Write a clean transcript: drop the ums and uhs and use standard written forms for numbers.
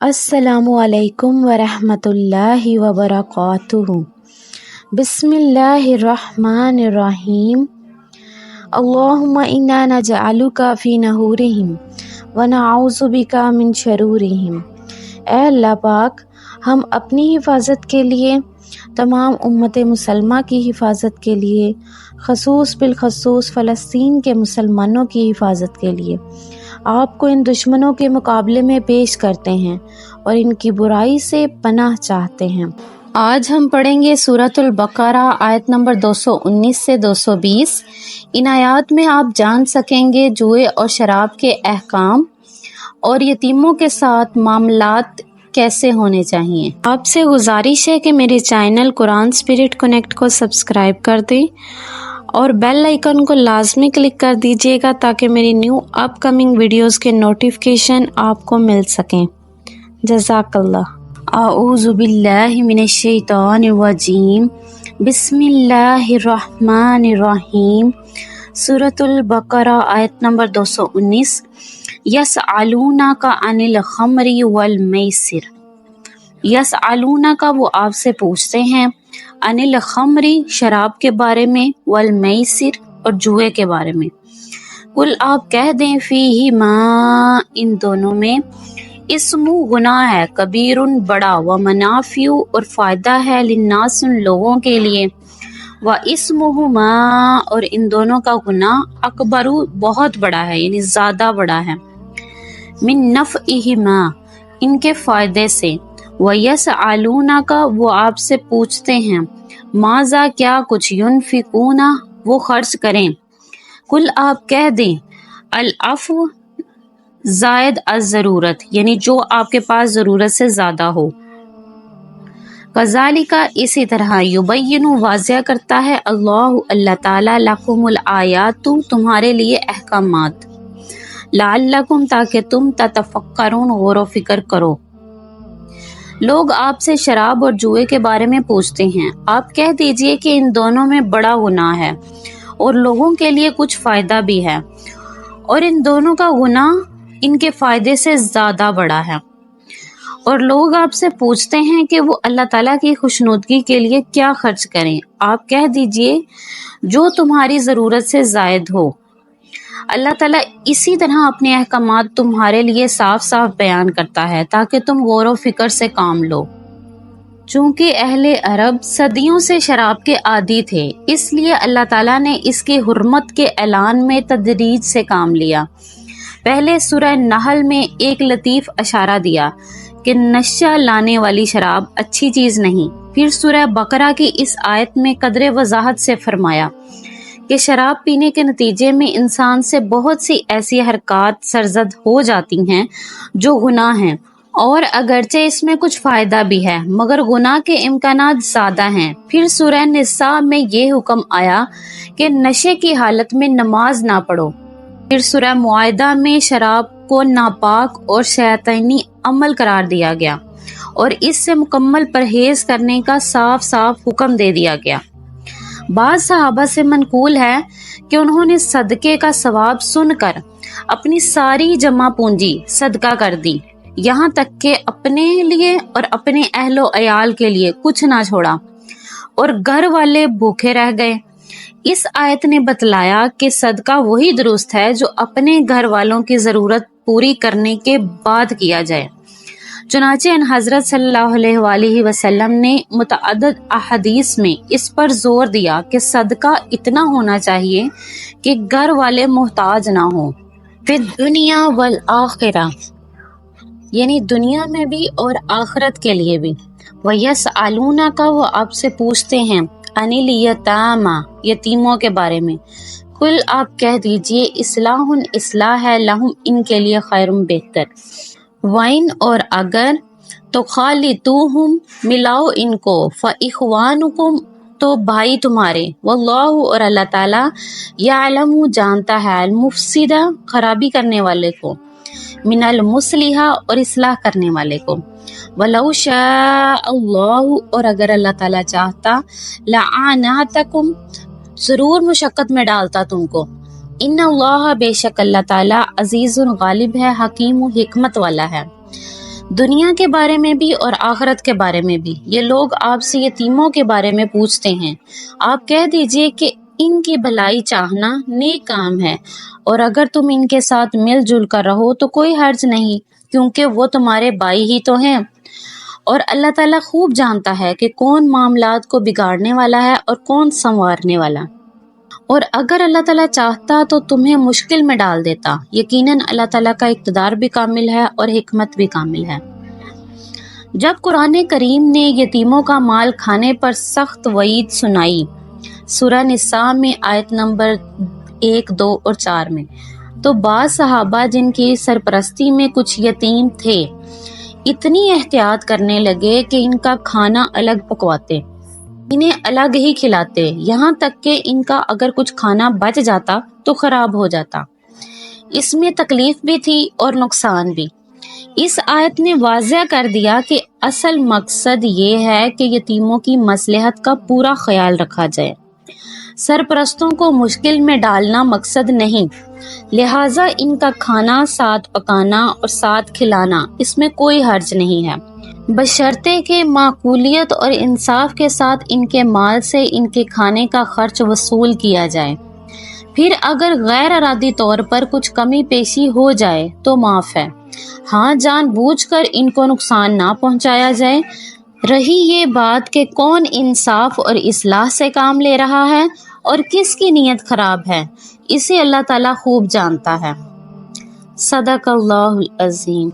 السلام علیکم ورحمۃ اللہ وبرکاتہ۔ بسم اللہ الرحمن الرحیم۔ اللہم انا نجعلک فی نحورہم ونعوذ بک من شرورہم۔ اے اللہ پاک، ہم اپنی حفاظت کے لیے، تمام امت مسلمہ کی حفاظت کے لیے، خصوص بالخصوص فلسطین کے مسلمانوں کی حفاظت کے لیے آپ کو ان دشمنوں کے مقابلے میں پیش کرتے ہیں اور ان کی برائی سے پناہ چاہتے ہیں۔ آج ہم پڑھیں گے سورۃ البقرہ آیت نمبر 219 سے 220۔ ان آیات میں آپ جان سکیں گے جوئے اور شراب کے احکام اور یتیموں کے ساتھ معاملات کیسے ہونے چاہیے۔ آپ سے گزارش ہے کہ میرے چینل قرآن اسپرٹ کنیکٹ کو سبسکرائب کر دیں اور بیل آئیکن کو لازمی کلک کر دیجیے گا تاکہ میری نیو اپ کمنگ ویڈیوز کے نوٹیفیکیشن آپ کو مل سکیں۔ جزاک اللہ۔ اعوذ باللہ من الشیطان الرجیم، بسم اللہ الرحمن الرحیم۔ سورۃ البقرہ آیت نمبر 219۔ یسألونک عن الخمر والمیسر۔ یسألونک، وہ آپ سے پوچھتے ہیں، عن الخمر، شراب کے بارے میں، والمیسر، اور جوئے کے بارے میں۔ قل، آپ کہہ دیں، فیہما، ان دونوں میں، اسم، گناہ ہے، کبیر، بڑا، ومنافع، اور فائدہ ہے، للناس، لوگوں کے لیے، واسمہما، اور ان دونوں کا گناہ، اکبر، بہت بڑا ہے، یعنی زیادہ بڑا ہے، من نفعہما، ان کے فائدے سے، وَيَسْأَلُونَكَ، وہ آپ سے پوچھتے ہیں، ماذا، کیا کچھ، ينفقون، وہ خرچ کریں۔ قل، آپ کہہ دیں، العفو، زائد از ضرورت، یعنی جو آپ کے پاس ضرورت سے زیادہ ہو۔ کذالک، اسی طرح، یبین، واضح کرتا ہے، اللہ تعالیٰ، لکم الآیات، تمہارے لیے احکامات، لعلکم، تاکہ تم تتفکرون، غور و فکر کرو۔ لوگ آپ سے شراب اور جوئے کے بارے میں پوچھتے ہیں، آپ کہہ دیجئے کہ ان دونوں میں بڑا گناہ ہے اور لوگوں کے لیے کچھ فائدہ بھی ہے، اور ان دونوں کا گناہ ان کے فائدے سے زیادہ بڑا ہے، اور لوگ آپ سے پوچھتے ہیں کہ وہ اللہ تعالیٰ کی خوشنودگی کے لیے کیا خرچ کریں۔ آپ کہہ دیجئے جو تمہاری ضرورت سے زائد ہو۔ اللہ تعالیٰ اسی طرح اپنے احکامات تمہارے لیے صاف صاف بیان کرتا ہے تاکہ تم غور و فکر سے کام لو۔ چونکہ اہل عرب صدیوں سے شراب کے عادی تھے، اس لیے اللہ تعالیٰ نے اس کی حرمت کے اعلان میں تدریج سے کام لیا۔ پہلے سورہ نحل میں ایک لطیف اشارہ دیا کہ نشہ لانے والی شراب اچھی چیز نہیں، پھر سورہ بقرہ کی اس آیت میں قدر وضاحت سے فرمایا کہ شراب پینے کے نتیجے میں انسان سے بہت سی ایسی حرکات سرزد ہو جاتی ہیں جو گناہ ہیں، اور اگرچہ اس میں کچھ فائدہ بھی ہے مگر گناہ کے امکانات زیادہ ہیں۔ پھر سورہ نساء میں یہ حکم آیا کہ نشے کی حالت میں نماز نہ پڑھو۔ پھر سورہ معاہدہ میں شراب کو ناپاک اور شیطانی عمل قرار دیا گیا اور اس سے مکمل پرہیز کرنے کا صاف صاف حکم دے دیا گیا۔ بعض صحابہ سے منقول ہے کہ انہوں نے صدقے کا ثواب سن کر اپنی ساری جمع پونجی صدقہ کر دی، یہاں تک کہ اپنے لیے اور اپنے اہل و عیال کے لیے کچھ نہ چھوڑا، اور گھر والے بھوکے رہ گئے۔ اس آیت نے بتلایا کہ صدقہ وہی درست ہے جو اپنے گھر والوں کی ضرورت پوری کرنے کے بعد کیا جائے۔ چنانچہ ان حضرت صلی اللہ علیہ وآلہ وسلم نے متعدد احادیث میں اس پر زور دیا کہ صدقہ اتنا ہونا چاہیے کہ گھر والے محتاج نہ ہوں، فی الدنیا والآخرہ، یعنی دنیا میں بھی اور آخرت کے لیے بھی۔ وَيَسْأَلُونَكَ، وہ آپ سے پوچھتے ہیں، عَنِ الْيَتَامَى، یتیموں کے بارے میں۔ قل، آپ کہہ دیجئے، اصلاح، اصلاح ہے، لہم، ان کے لیے، خیر، بہتر، وَإِنْ، اور اگر، تُخَالِطُوهُمْ، ملاؤ ان کو، فَإِخْوَانُكُمْ، تو بھائی تمہارے، واللہ، اور اللہ تعالیٰ، یعلم، جانتا ہے، المفسد، خرابی کرنے والے کو، من المصلح، اور اصلاح کرنے والے کو، وَلَوْ شَاءَ اللَّهُ، اور اگر اللہ تعالیٰ چاہتا، لَأَعْنَتَكُمْ، ضرور مشقت میں ڈالتا تم کو، ان اللہ، بے شک اللہ تعالیٰ، عزیز، غالب ہے، حکیم، حکمت والا ہے۔ دنیا کے بارے میں بھی اور آخرت کے بارے میں بھی۔ یہ لوگ آپ سے یتیموں کے بارے میں پوچھتے ہیں، آپ کہہ دیجئے کہ ان کی بھلائی چاہنا نیک کام ہے، اور اگر تم ان کے ساتھ مل جل کر رہو تو کوئی حرج نہیں، کیونکہ وہ تمہارے بھائی ہی تو ہیں۔ اور اللہ تعالیٰ خوب جانتا ہے کہ کون معاملات کو بگاڑنے والا ہے اور کون سنوارنے والا۔ اور اگر اللہ تعالیٰ چاہتا تو تمہیں مشکل میں ڈال دیتا، یقیناً اللہ تعالیٰ کا اقتدار بھی کامل ہے اور حکمت بھی کامل ہے۔ جب قرآن کریم نے یتیموں کا مال کھانے پر سخت وعید سنائی، سورہ نساء میں آیت نمبر 1، 2 اور 4 میں، تو بعض صحابہ جن کی سرپرستی میں کچھ یتیم تھے اتنی احتیاط کرنے لگے کہ ان کا کھانا الگ پکواتے، انہیں الگ ہی کھلاتے، یہاں تک کہ ان کا اگر کچھ کھانا بچ جاتا تو خراب ہو جاتا۔ اس میں تکلیف بھی تھی اور نقصان بھی۔ اس آیت نے واضح کر دیا کہ اصل مقصد یہ ہے کہ یتیموں کی مصلحت کا پورا خیال رکھا جائے، سرپرستوں کو مشکل میں ڈالنا مقصد نہیں، لہٰذا ان کا کھانا ساتھ پکانا اور ساتھ کھلانا اس میں کوئی حرج نہیں ہے، بشرطے کہ معقولیت اور انصاف کے ساتھ ان کے مال سے ان کے کھانے کا خرچ وصول کیا جائے۔ پھر اگر غیر ارادی طور پر کچھ کمی پیشی ہو جائے تو معاف ہے، ہاں جان بوجھ کر ان کو نقصان نہ پہنچایا جائے۔ رہی یہ بات کہ کون انصاف اور اصلاح سے کام لے رہا ہے اور کس کی نیت خراب ہے، اسے اللہ تعالیٰ خوب جانتا ہے۔ صدق اللہ العظیم۔